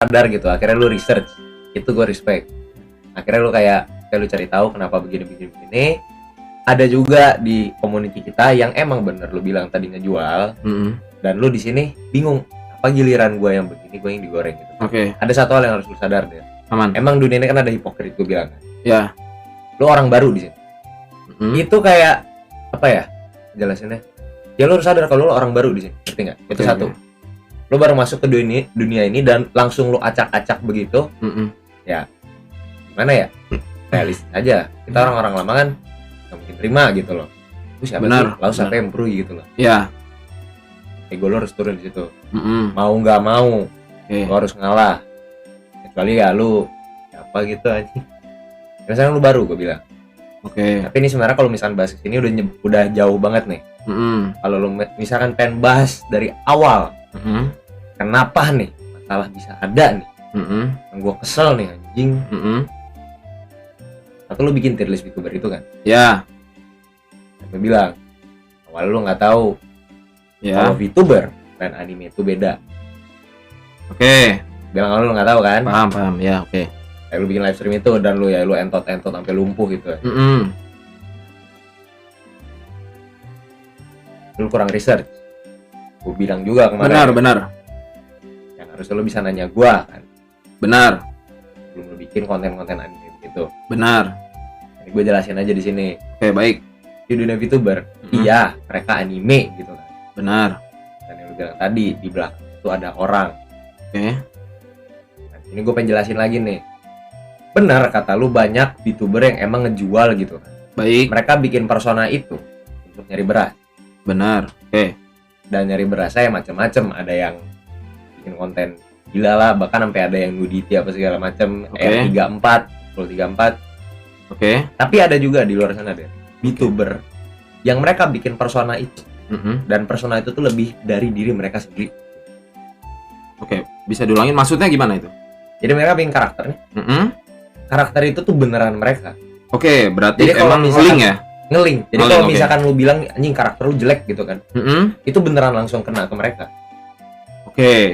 sadar gitu, akhirnya lu research, itu gue respect. Akhirnya lu kayak lu cari tahu kenapa begini. Ada juga di community kita yang emang bener lu bilang tadi ngejual, dan lu di sini bingung apa giliran gue yang begini, gue yang digoreng gitu. Ada satu hal yang harus lu sadar deh. Emang dunia ini kan ada hipokrit, gue bilang kan. Ya. Lu orang baru di sini. Itu kayak apa ya jelasinnya? Ya lu harus sadar kalau lu orang baru di sini, ngerti nggak? Itu satu. Lu baru masuk ke dunia ini dan langsung lu acak-acak begitu. Ya gimana ya? Realistis aja. Kita orang-orang lama kan nggak mungkin terima gitu loh. Lu siapa sih? Lalu siapa yang perlu gitu loh. Ya. Ego lu harus turun di situ. Mau nggak mau, lu harus ngalah. Kecuali ya lu siapa gitu aja. Misalnya lu baru, gue bilang. Tapi ini sebenarnya kalau misalkan bahas ini udah jauh banget nih. Kalau lu misalkan pengen bahas dari awal, kenapa nih masalah bisa ada nih? Yang gue kesel nih anjing. Atau lu bikin tier list VTuber itu kan? Ya. Gue bilang awal lu nggak tahu kalau VTuber dan anime itu beda. Bilang awal lu nggak tahu kan? Paham ya. Kayak lu bikin live stream itu dan lu entot sampai lumpuh gitu. Lu kurang research. Gue bilang juga kemarin. Benar. Yang harusnya lu bisa nanya gua kan. Benar. Belum lu bikin konten-konten anime gitu. Benar. Ini gue jelasin aja di sini. Baik. Di dunia VTuber, iya mereka anime gitu kan. Benar. Dan yang lu bilang tadi di belakang itu ada orang. Nah, ini gue pengen jelasin lagi nih. Benar kata lu, banyak VTuber yang emang ngejual gitu kan. Baik. Mereka bikin persona itu untuk nyari beras. Benar. Dan nyari berasnya ya macam-macam. Ada yang bikin konten gila lah, bahkan sampai ada yang nudity apa segala macam. R34, Full 34. Tapi ada juga di luar sana deh VTuber yang mereka bikin persona itu. Dan persona itu tuh lebih dari diri mereka sendiri. Bisa diulangin maksudnya gimana itu? Jadi mereka bikin karakternya. Karakter itu tuh beneran mereka. Berarti jadi emang ngeling ya? Ngeling. Jadi kalau misalkan lu bilang anjing karakter lu jelek gitu kan. Itu beneran langsung kena ke mereka.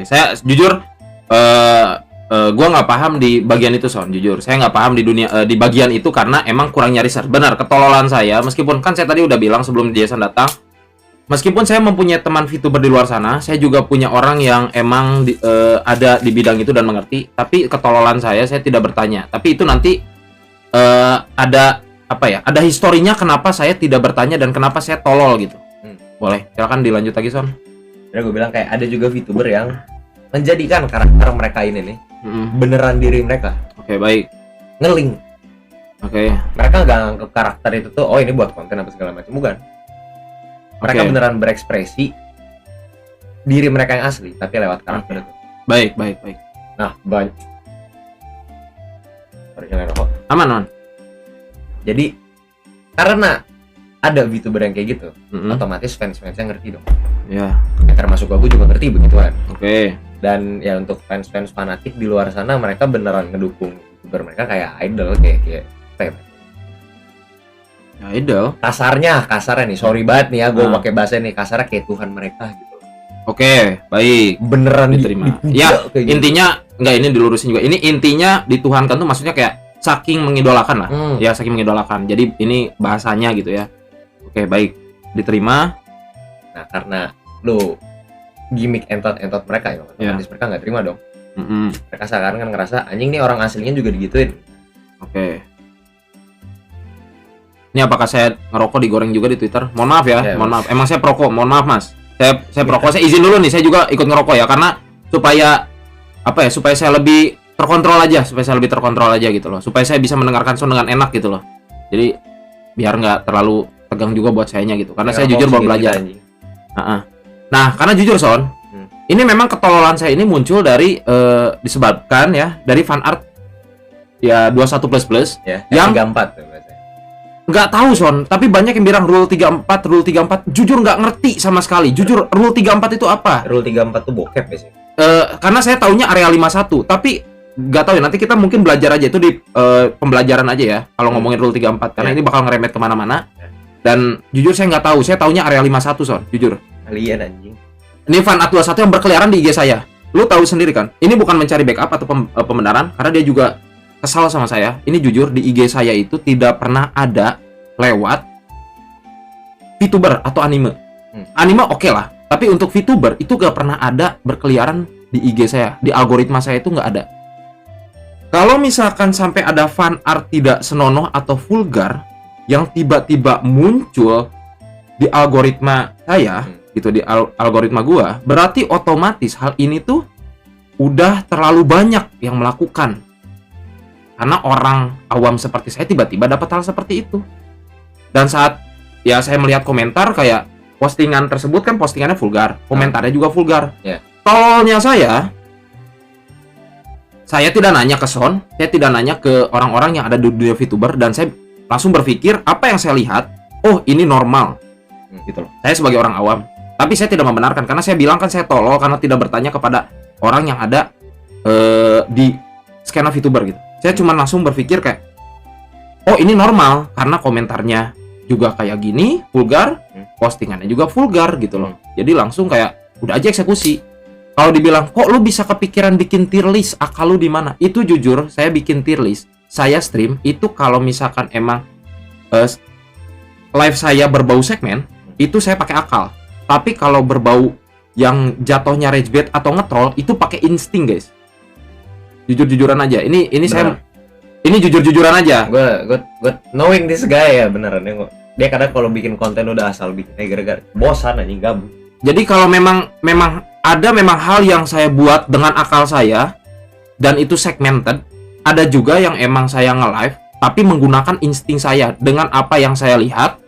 Saya jujur gua nggak paham di bagian itu, Son. Jujur, saya nggak paham di dunia di bagian itu karena emang kurang nyari research. Benar, ketololan saya. Meskipun kan saya tadi udah bilang sebelum Jason datang, meskipun saya mempunyai teman VTuber di luar sana, saya juga punya orang yang emang ada di bidang itu dan mengerti. Tapi ketololan saya tidak bertanya. Tapi itu nanti ada apa ya? Ada historinya kenapa saya tidak bertanya dan kenapa saya tolol gitu. Boleh, silakan dilanjut lagi, Son. Jadi gue bilang kayak ada juga VTuber yang menjadikan karakter mereka ini nih beneran diri mereka. Baik. Ngeling. Mereka nggak nganggep karakter itu tuh ini buat konten apa segala macam, bukan. Mereka beneran berekspresi diri mereka yang asli tapi lewat karakter itu. Baik. Nah, banyak. Aman. Jadi karena ada VTuber yang kayak gitu, otomatis fans-fansnya ngerti dong. Ya. Termasuk gue juga ngerti begituan. Dan ya untuk fans-fans fanatik di luar sana, mereka beneran ngedukung VTuber mereka kayak idol, kayak apa ya? Idol. Kasarnya nih, sorry banget nih ya, gue pakai bahasa nih, kasarnya kayak Tuhan mereka gitu. Baik. Beneran diterima. Ya, gitu. Intinya enggak, ini dilurusin juga. Ini intinya dituhankan tuh maksudnya kayak saking mengidolakan lah. Ya, saking mengidolakan. Jadi ini bahasanya gitu ya. Baik. Diterima. Nah, karena lu gimmick entot mereka ya, otomatis mereka nggak terima dong. Mereka sekarang kan ngerasa anjing nih orang aslinya juga digituin. Ini apakah saya ngerokok digoreng juga di Twitter? Mohon maaf ya, mohon maaf. Emang saya perokok, mohon maaf Mas. Saya perokok, saya izin dulu nih, saya juga ikut ngerokok ya, karena supaya apa ya? Supaya saya lebih terkontrol aja gitu loh. Supaya saya bisa mendengarkan sound dengan enak gitu loh. Jadi biar nggak terlalu tegang juga buat sayanya gitu. Karena saya jujur baru belajar. Nah, karena jujur Son, ini memang ketololan saya ini muncul dari disebabkan ya dari fan art ya 21++ ya, yang 34 tuh biasanya. Nggak tahu Son, tapi banyak yang bilang rule 34 jujur nggak ngerti sama sekali. Jujur rule 34 itu apa? Rule 34 tuh bokep biasanya. Karena saya taunya area 51, tapi nggak tahu ya, nanti kita mungkin belajar aja itu di pembelajaran aja ya kalau ngomongin rule 34 karena ini bakal ngeremet kemana-mana. Dan jujur saya nggak tahu, saya taunya area 51 Son, jujur. Kalian anjing. Ini fan art 21 yang berkeliaran di IG saya. lu tahu sendiri kan, ini bukan mencari backup atau pembenaran, karena dia juga kesal sama saya. Ini jujur, di IG saya itu tidak pernah ada lewat VTuber atau anime. Anime oke lah, tapi untuk VTuber itu gak pernah ada berkeliaran di IG saya, di algoritma saya itu gak ada. Kalau misalkan sampai ada fan art tidak senonoh atau vulgar yang tiba-tiba muncul di algoritma saya, gitu, di algoritma gua, berarti otomatis hal ini tuh udah terlalu banyak yang melakukan. Karena orang awam seperti saya tiba-tiba dapat hal seperti itu. Dan saat ya saya melihat komentar kayak postingan tersebut kan postingannya vulgar, komentarnya juga vulgar. Tololnya saya tidak nanya ke Son, saya tidak nanya ke orang-orang yang ada di dunia VTuber, dan saya langsung berpikir apa yang saya lihat, oh ini normal, gitu loh. Saya sebagai orang awam, tapi saya tidak membenarkan karena saya bilang kan saya tolol karena tidak bertanya kepada orang yang ada di skena VTuber gitu. Saya cuma langsung berpikir kayak, oh ini normal karena komentarnya juga kayak gini, vulgar, postingannya juga vulgar gitu loh. Jadi langsung kayak udah aja eksekusi. Kalau dibilang kok lu bisa kepikiran bikin tier list, akal lu di mana? Itu jujur, saya bikin tier list, saya stream itu kalau misalkan emang live saya berbau segmen, itu saya pakai akal. Tapi kalau berbau yang jatuhnya rage bait atau ngetrol, itu pakai insting, guys. Jujur-jujuran aja. Ini saya ini jujur-jujuran aja. Gue knowing this guy ya, beneran ya. Dia kadang kalau bikin konten udah asal bikin gara-gara bosan anjing, gabut. Jadi kalau memang ada hal yang saya buat dengan akal saya dan itu segmented, ada juga yang emang saya nge-live tapi menggunakan insting saya dengan apa yang saya lihat.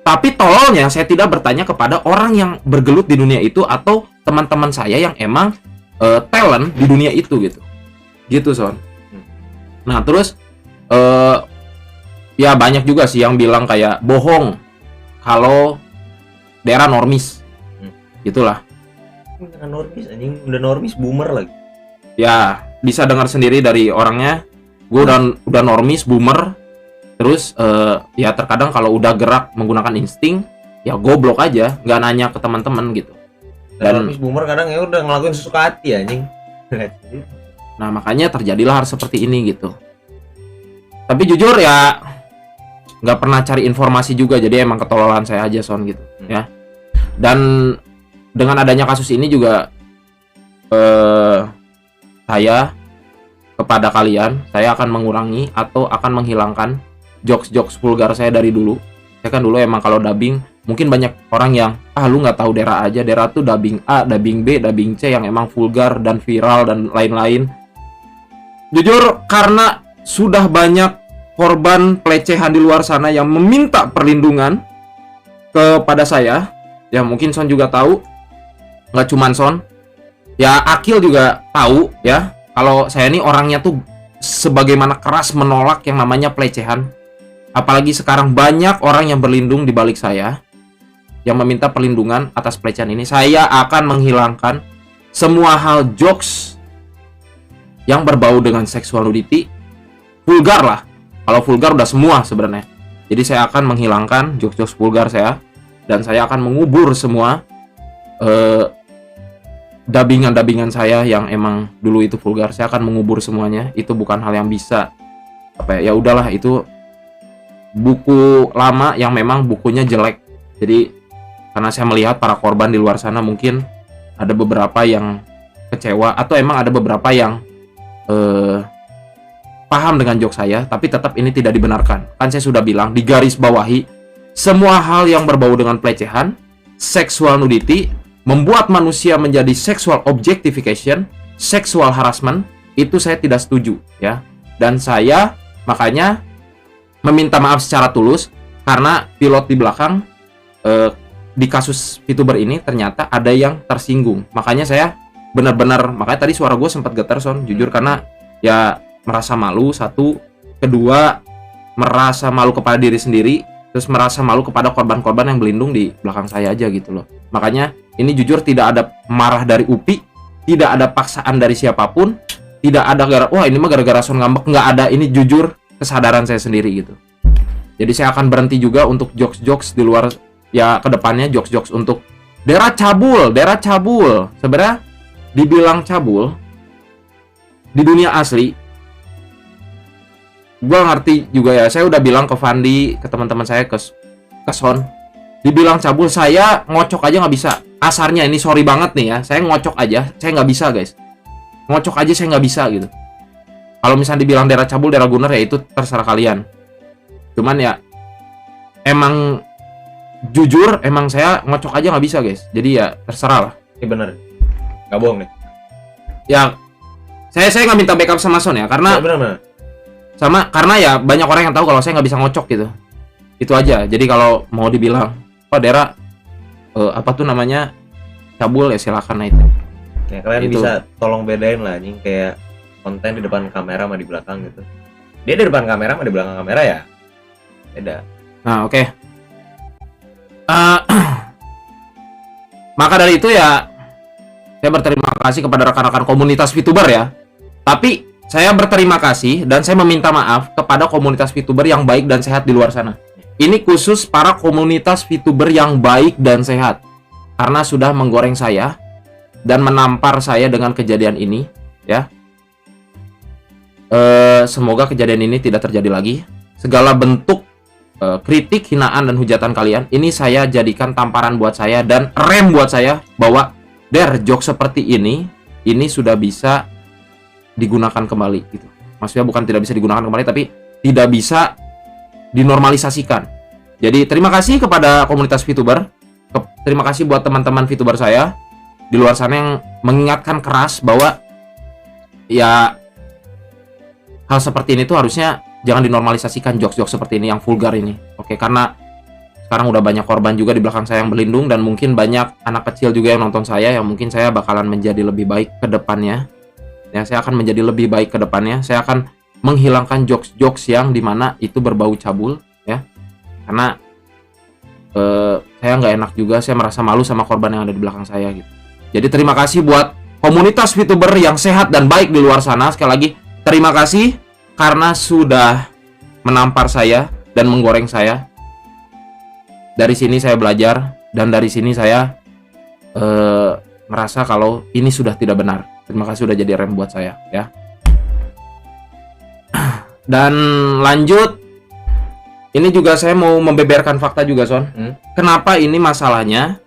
Tapi tololnya saya tidak bertanya kepada orang yang bergelut di dunia itu atau teman-teman saya yang emang talent di dunia itu gitu. Gitu, Son. Nah, terus ya banyak juga sih yang bilang kayak bohong kalau daerah normis. Gitulah. Bukan normis anjing, udah normis boomer lagi. Ya, bisa dengar sendiri dari orangnya. Gue udah normis boomer. Terus ya terkadang kalau udah gerak menggunakan insting, ya goblok aja, nggak nanya ke teman-teman gitu. Dan normis boomer kadang ya udah ngelakuin sesuka hati anjing. Nah, makanya terjadilah hal seperti ini gitu. Tapi jujur ya nggak pernah cari informasi juga, jadi emang ketololan saya aja, Son, gitu. Ya. Dan dengan adanya kasus ini juga saya kepada kalian, saya akan mengurangi atau akan menghilangkan jokes-jokes vulgar saya dari dulu. Saya kan dulu emang kalau dubbing, mungkin banyak orang yang lu nggak tahu Dera aja, Dera tuh dubbing A, dubbing B, dubbing C yang emang vulgar dan viral dan lain-lain. Jujur, karena sudah banyak korban pelecehan di luar sana yang meminta perlindungan kepada saya, ya mungkin Son juga tahu, nggak cuman Son, ya Akil juga tahu ya, kalau saya ini orangnya tuh sebagaimana keras menolak yang namanya pelecehan. Apalagi sekarang banyak orang yang berlindung di balik saya yang meminta perlindungan atas pelecehan ini. Saya akan menghilangkan semua hal jokes yang berbau dengan seksual nudity, vulgar lah. Kalau vulgar udah semua sebenarnya. Jadi saya akan menghilangkan jokes-jokes vulgar saya, dan saya akan mengubur semua dubbingan saya yang emang dulu itu vulgar. Saya akan mengubur semuanya. Itu bukan hal yang bisa ya udahlah, itu buku lama yang memang bukunya jelek. Jadi karena saya melihat para korban di luar sana, mungkin ada beberapa yang kecewa atau emang ada beberapa yang paham dengan jokes saya, tapi tetap ini tidak dibenarkan. Kan saya sudah bilang di garis bawahi, semua hal yang berbau dengan pelecehan, sexual nudity, membuat manusia menjadi sexual objectification, sexual harassment, itu saya tidak setuju ya. Dan saya makanya meminta maaf secara tulus karena pilot di belakang di kasus VTuber ini ternyata ada yang tersinggung. Makanya saya benar-benar, makanya tadi suara gue sempat getar, Son, jujur, karena ya merasa malu, satu, kedua merasa malu kepada diri sendiri, terus merasa malu kepada korban-korban yang berlindung di belakang saya aja gitu loh. Makanya ini jujur tidak ada marah dari UPI, tidak ada paksaan dari siapapun, tidak ada wah ini mah gara-gara Son ngambek, nggak ada. Ini jujur kesadaran saya sendiri gitu. Jadi saya akan berhenti juga untuk jokes-jokes di luar, ya kedepannya jokes-jokes untuk Dera cabul. Sebenarnya dibilang cabul di dunia asli, gue ngerti juga ya. Saya udah bilang ke Fandi, ke teman-teman saya, ke Son, dibilang cabul, saya ngocok aja nggak bisa. Asarnya ini sorry banget nih ya, saya ngocok aja, saya nggak bisa guys. Ngocok aja saya nggak bisa gitu. Kalau misalnya dibilang daerah cabul, daerah Gunner, ya itu terserah kalian. Cuman ya emang jujur, emang saya ngocok aja nggak bisa guys. Jadi ya terserah lah. Ini bener, nggak bohong nih. Ya saya nggak minta backup sama Son ya, karena bener. Karena ya banyak orang yang tahu kalau saya nggak bisa ngocok gitu. Itu aja. Jadi kalau mau dibilang, oh daerah apa tuh namanya cabul, ya silakan itu. Ya kalian itu bisa tolong bedain lah anjing, kayak konten di depan kamera sama di belakang gitu. Dia di depan kamera sama di belakang kamera ya beda. Nah oke. Maka dari itu ya saya berterima kasih kepada rekan-rekan komunitas VTuber ya. Tapi saya berterima kasih dan saya meminta maaf kepada komunitas VTuber yang baik dan sehat di luar sana. Ini khusus para komunitas VTuber yang baik dan sehat, karena sudah menggoreng saya dan menampar saya dengan kejadian ini ya. Semoga kejadian ini tidak terjadi lagi. Segala bentuk kritik, hinaan, dan hujatan kalian ini saya jadikan tamparan buat saya dan rem buat saya bahwa joke seperti ini sudah bisa digunakan kembali gitu. Maksudnya bukan tidak bisa digunakan kembali, tapi tidak bisa dinormalisasikan. Jadi terima kasih kepada komunitas VTuber. Terima kasih buat teman-teman VTuber saya di luar sana yang mengingatkan keras bahwa ya hal seperti ini tuh harusnya jangan dinormalisasikan, jokes-jokes seperti ini yang vulgar ini. Oke, karena sekarang udah banyak korban juga di belakang saya yang berlindung, dan mungkin banyak anak kecil juga yang nonton saya, yang mungkin saya bakalan menjadi lebih baik ke depannya. Ya, saya akan menjadi lebih baik ke depannya. Saya akan menghilangkan jokes-jokes yang dimana itu berbau cabul ya. Karena saya nggak enak juga, saya merasa malu sama korban yang ada di belakang saya gitu. Jadi terima kasih buat komunitas VTuber yang sehat dan baik di luar sana. Sekali lagi terima kasih karena sudah menampar saya dan menggoreng saya. Dari sini saya belajar, dan dari sini saya merasa kalau ini sudah tidak benar. Terima kasih sudah jadi rem buat saya ya. Dan lanjut, ini juga saya mau membeberkan fakta juga Son. Kenapa ini masalahnya?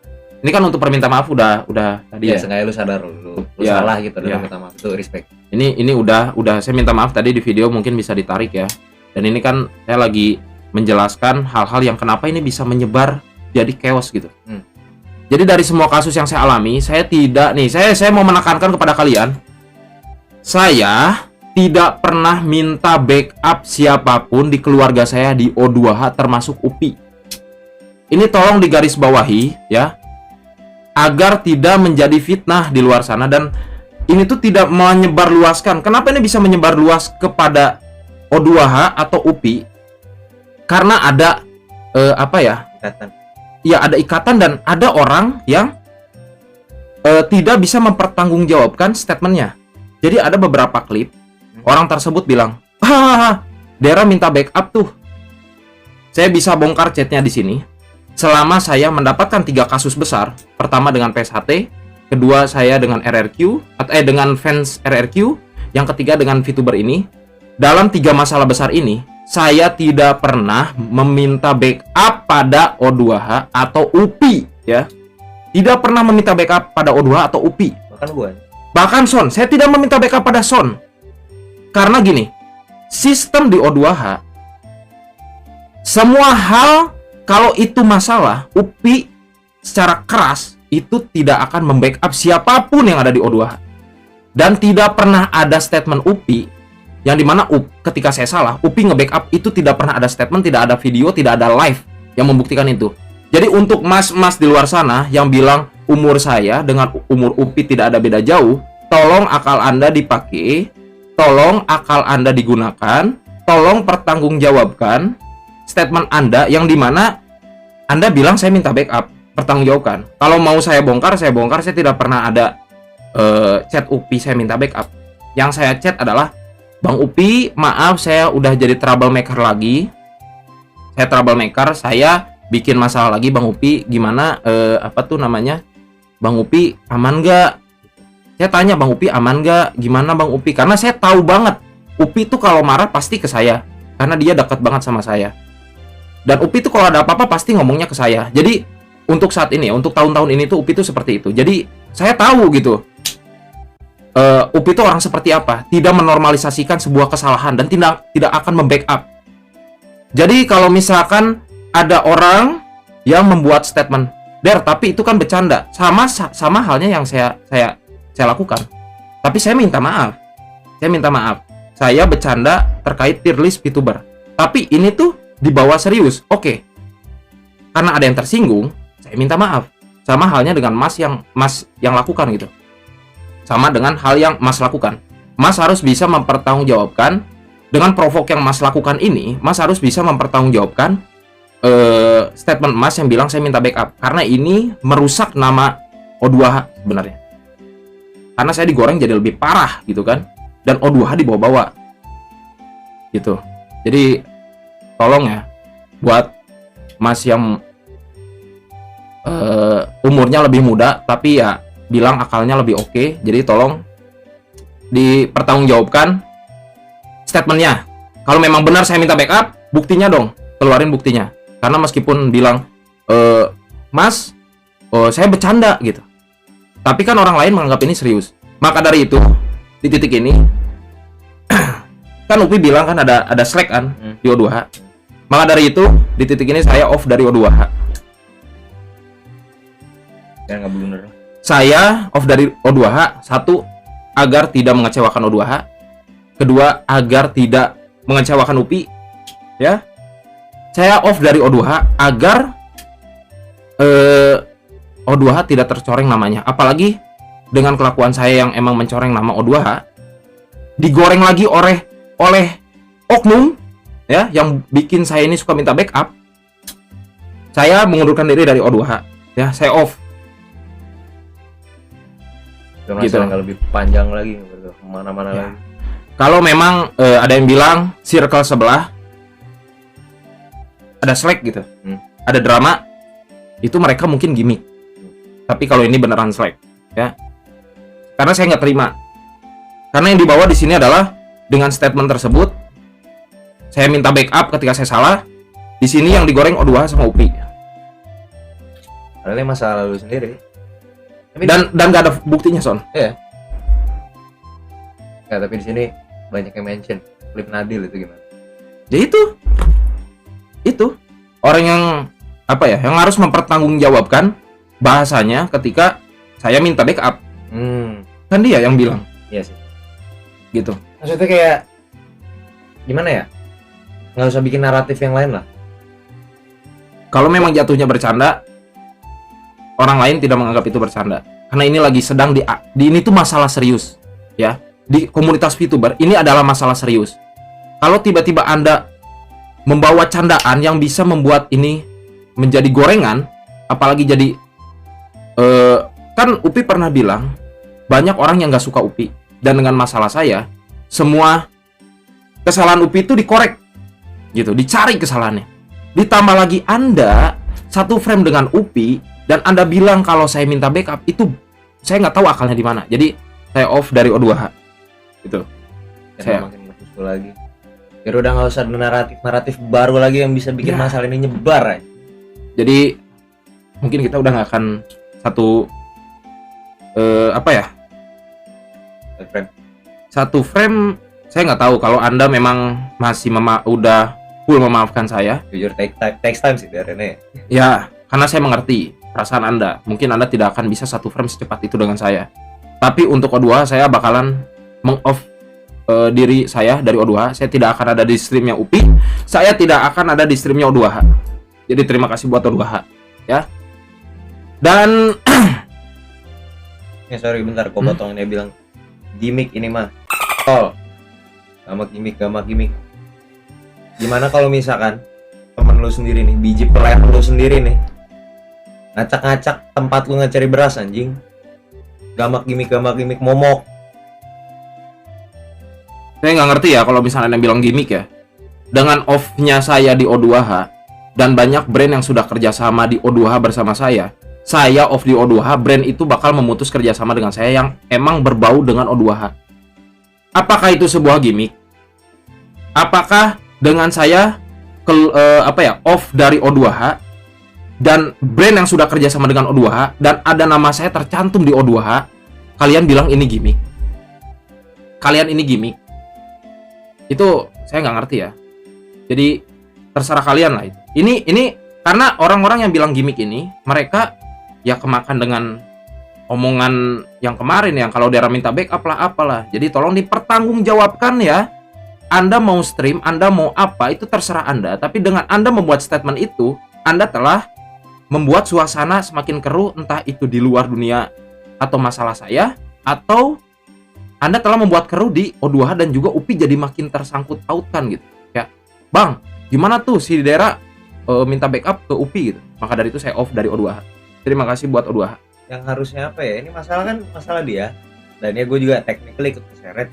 Ini kan untuk perminta maaf udah tadi ya. Sengaja lu sadar lu salah gitu, dan minta maaf itu respect. Ini udah saya minta maaf tadi di video, mungkin bisa ditarik ya. Dan ini kan saya lagi menjelaskan hal-hal yang kenapa ini bisa menyebar jadi chaos gitu. Jadi dari semua kasus yang saya alami, saya mau menekankan kepada kalian, saya tidak pernah minta backup siapapun di keluarga saya di O2H termasuk UPI. Ini tolong digarisbawahi ya, agar tidak menjadi fitnah di luar sana, dan ini tuh tidak menyebarluaskan. Kenapa ini bisa menyebar luas kepada O2H atau UPI? Karena ada ikatan. Ya, ada ikatan, dan ada orang yang tidak bisa mempertanggungjawabkan statementnya. Jadi ada beberapa klip orang tersebut bilang, Dera minta backup tuh. Saya bisa bongkar chatnya di sini. Selama saya mendapatkan 3 kasus besar, pertama dengan PSHT, kedua saya dengan RRQ dengan fans RRQ, yang ketiga dengan VTuber ini. Dalam 3 masalah besar ini, saya tidak pernah meminta backup pada O2H atau UPI ya. Tidak pernah meminta backup pada O2H atau UPI. Bahkan Son, saya tidak meminta backup pada Son. Karena gini, sistem di O2H, semua hal kalau itu masalah, UPI secara keras itu tidak akan membackup siapapun yang ada di O2H. Dan tidak pernah ada statement UPI yang dimana ketika saya salah, UPI nge-backup itu tidak pernah ada statement, tidak ada video, tidak ada live yang membuktikan itu. Jadi untuk mas-mas di luar sana yang bilang umur saya dengan umur UPI tidak ada beda jauh, tolong akal Anda dipakai, tolong akal Anda digunakan, tolong pertanggungjawabkan statement Anda yang dimana Anda bilang saya minta backup, pertanggungjawabkan. Kalau mau saya bongkar, saya tidak pernah ada chat UPI saya minta backup. Yang saya chat adalah, Bang UPI, maaf saya udah jadi troublemaker lagi. Saya troublemaker, saya bikin masalah lagi Bang UPI. Gimana Bang UPI aman gak? Saya tanya, Bang Upi aman nggak? Gimana Bang Upi? Karena saya tahu banget Upi tuh kalau marah pasti ke saya, karena dia dekat banget sama saya. Dan Upi tuh kalau ada apa-apa pasti ngomongnya ke saya. Jadi untuk saat ini, untuk tahun-tahun ini tuh Upi tuh seperti itu. Jadi saya tahu gitu, Upi tuh orang seperti apa, tidak menormalisasikan sebuah kesalahan dan tidak akan membackup. Jadi kalau misalkan ada orang yang membuat statement, Der, tapi itu kan bercanda, sama halnya yang saya lakukan. Tapi saya minta maaf. Saya bercanda terkait tier list VTuber. Tapi ini tuh dibawa serius. Oke. Karena ada yang tersinggung, saya minta maaf. Sama halnya dengan Mas yang lakukan gitu. Sama dengan hal yang Mas lakukan. Mas harus bisa mempertanggungjawabkan dengan provok yang Mas lakukan ini. Mas harus bisa mempertanggungjawabkan statement Mas yang bilang saya minta backup. Karena ini merusak nama O2H sebenarnya. Karena saya digoreng jadi lebih parah gitu kan. Dan O2H dibawa-bawa gitu. Jadi tolong ya, buat Mas yang umurnya lebih muda tapi ya bilang akalnya lebih oke, jadi tolong dipertanggungjawabkan statementnya. Kalau memang benar saya minta backup, buktinya dong, keluarin buktinya. Karena meskipun bilang Mas, saya bercanda gitu, tapi kan orang lain menganggap ini serius. Maka dari itu di titik ini kan Upi bilang kan ada Slack kan di O2H. Maka dari itu di titik ini saya off dari O2H. Ya nggak bener. Saya off dari O2H, satu, agar tidak mengecewakan O2H. Kedua, agar tidak mengecewakan Upi. Ya, saya off dari O2H agar O2H tidak tercoreng namanya. Apalagi dengan kelakuan saya yang emang mencoreng nama O2H, digoreng lagi oleh oknum ya yang bikin saya ini suka minta backup. Saya mengundurkan diri dari O2H. Ya, saya off. Gitu. Nggak lebih panjang lagi, kemana-mana ya. Lagi. Kalau memang ada yang bilang circle sebelah ada Slack gitu, ada drama, itu mereka mungkin gimmick. Tapi kalau ini beneran Slack, ya. Karena saya nggak terima. Karena yang dibawa di sini adalah dengan statement tersebut, saya minta backup ketika saya salah. Di sini yang digoreng O2H sama Upi. Padahal masalah lu sendiri. Dan nggak ada buktinya, Son. Iya. Ya, tapi di sini banyak yang mention Flip Nadil itu gimana? Ya itu orang yang apa ya, yang harus mempertanggungjawabkan bahasanya ketika saya minta backup. Kan dia yang bilang. Iya sih. Gitu. Maksudnya kayak gimana ya? Nggak usah bikin naratif yang lain lah. Kalau memang jatuhnya bercanda, orang lain tidak menganggap itu bercanda. Karena ini lagi sedang di ini tuh masalah serius, ya. Di komunitas VTuber ini adalah masalah serius. Kalau tiba-tiba Anda membawa candaan yang bisa membuat ini menjadi gorengan, apalagi jadi kan Upi pernah bilang banyak orang yang nggak suka Upi, dan dengan masalah saya semua kesalahan Upi itu dikorek gitu, dicari kesalahannya. Ditambah lagi Anda satu frame dengan Upi dan Anda bilang kalau saya minta backup, itu saya nggak tahu akalnya di mana. Jadi saya off dari O2H gitu. Saya makin musuh lagi. Biar udah nggak usah naratif baru lagi yang bisa bikin masalah ini nyebar. Jadi mungkin kita udah nggak akan satu satu frame. Saya nggak tahu kalau Anda memang masih udah full memaafkan saya. Jujur takes time sih dari ini. Ya, karena saya mengerti perasaan Anda. Mungkin Anda tidak akan bisa satu frame secepat itu dengan saya. Tapi untuk O2H saya bakalan meng-off diri saya dari O2H. Saya tidak akan ada di streamnya Upi. Saya tidak akan ada di streamnya O2H. Jadi terima kasih buat O2H, ya. Dan ya sorry bentar, kok potong ini bilang gimmick ini mah. Sama gimmick. Gimana kalau misalkan temen lu sendiri nih, biji player lu sendiri nih, ngacak-ngacak tempat lu ngecari beras anjing, gamak gimmick momok. Saya nggak ngerti ya kalau misalnya yang bilang gimmick ya. Dengan off-nya saya di O2H dan banyak brand yang sudah kerjasama di O2H bersama saya, saya off di O2H, brand itu bakal memutus kerjasama dengan saya yang emang berbau dengan O2H. Apakah itu sebuah gimmick? Apakah dengan saya off dari O2H dan brand yang sudah kerjasama dengan O2H dan ada nama saya tercantum di O2H, kalian bilang ini gimmick? Kalian ini gimmick? Itu saya nggak ngerti ya. Jadi terserah kalian lah itu. Ini karena orang-orang yang bilang gimmick ini, mereka ya kemakan dengan omongan yang kemarin yang kalau daerah minta backup lah apalah. Jadi tolong dipertanggungjawabkan ya. Anda mau stream, Anda mau apa, itu terserah Anda. Tapi dengan Anda membuat statement itu, Anda telah membuat suasana semakin keruh, entah itu di luar dunia atau masalah saya, atau Anda telah membuat keruh di O2H dan juga UPI jadi makin tersangkut pautkan gitu. Ya, Bang, gimana tuh si daerah minta backup ke UPI gitu. Maka dari itu saya off dari O2H. Terima kasih buat O2H. Yang harusnya apa ya? Ini masalah kan masalah dia. Dan ya gue juga technically ikut keseret.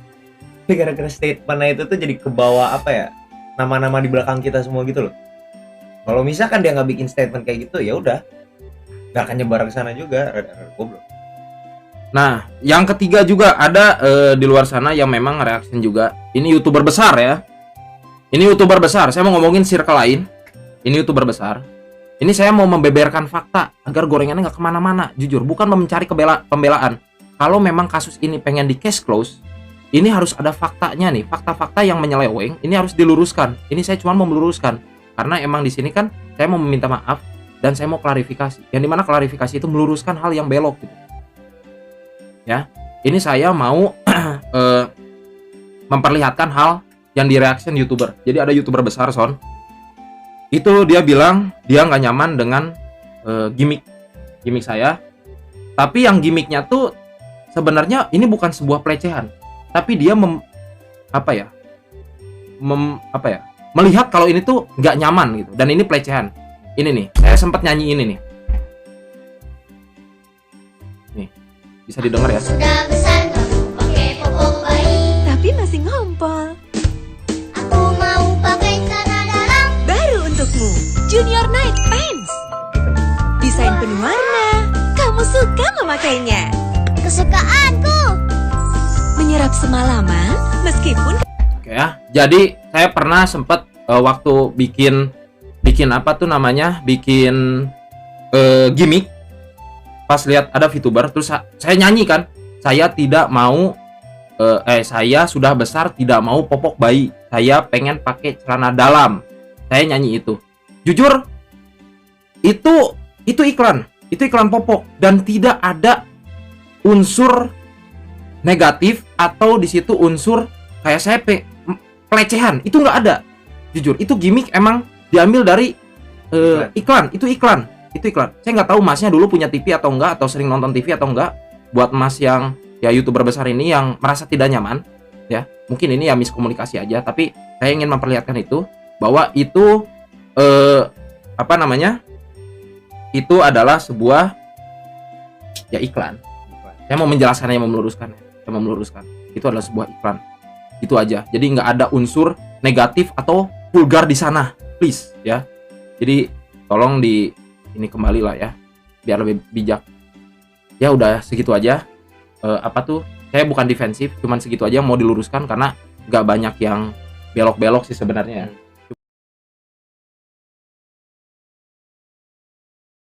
Tapi gara-gara statementnya itu tuh jadi kebawa apa ya? Nama-nama di belakang kita semua gitu loh. Kalau misalkan dia nggak bikin statement kayak gitu, ya udah, nggak akan nyebar ke sana juga. Rada-rada goblok. Nah, yang ketiga juga ada di luar sana yang memang reaction juga. Ini YouTuber besar ya. Ini YouTuber besar. Saya mau ngomongin circle lain. Ini YouTuber besar. Ini saya mau membeberkan fakta agar gorengannya nggak kemana-mana. Jujur, bukan mencari pembelaan. Kalau memang kasus ini pengen di case close, ini harus ada faktanya nih. Fakta-fakta yang menyeleweng, ini harus diluruskan. Ini saya cuma mau meluruskan. Karena emang di sini kan saya mau meminta maaf dan saya mau klarifikasi. Yang dimana klarifikasi itu meluruskan hal yang belok gitu. Ya, ini saya mau memperlihatkan hal yang di reaction YouTuber. Jadi ada YouTuber besar Son. Itu dia bilang dia nggak nyaman dengan gimmick saya. Tapi yang gimmicknya tuh sebenarnya ini bukan sebuah pelecehan. Tapi dia melihat kalau ini tuh nggak nyaman gitu. Dan ini pelecehan. Ini nih, saya sempat nyanyi ini nih. Nih, bisa didengar ya. Sudah besar baru pakai popok bayi. Tapi masih ngompol. Aku mau pakai celana dalam. Baru untukmu, Junior Night Pants. Desain penuh warna. Kamu suka memakainya. Kesukaanku. Menyerap semalaman meskipun. Oke ya. Jadi saya pernah sempat waktu bikin apa tuh namanya? Bikin gimmick. Pas lihat ada VTuber terus saya nyanyi kan. Saya tidak mau saya sudah besar tidak mau popok bayi. Saya pengen pakai celana dalam. Saya nyanyi itu. Jujur itu iklan. Itu iklan popok dan tidak ada unsur negatif atau di situ unsur kayak saya pelecehan. Itu nggak ada. Jujur, itu gimmick emang diambil dari iklan. Itu iklan. Saya nggak tahu masnya dulu punya TV atau enggak, atau sering nonton TV atau enggak. Buat mas yang ya YouTuber besar ini yang merasa tidak nyaman, ya mungkin ini ya miskomunikasi aja. Tapi saya ingin memperlihatkan itu bahwa itu itu adalah sebuah ya iklan. Saya mau menjelaskannya, saya mau meluruskan. Itu adalah sebuah iklan. Itu aja. Jadi nggak ada unsur negatif atau vulgar di sana, please ya. Jadi tolong ini kembali lah ya, biar lebih bijak. Ya udah segitu aja. Saya bukan defensif, cuman segitu aja mau diluruskan karena nggak banyak yang belok-belok sih sebenarnya.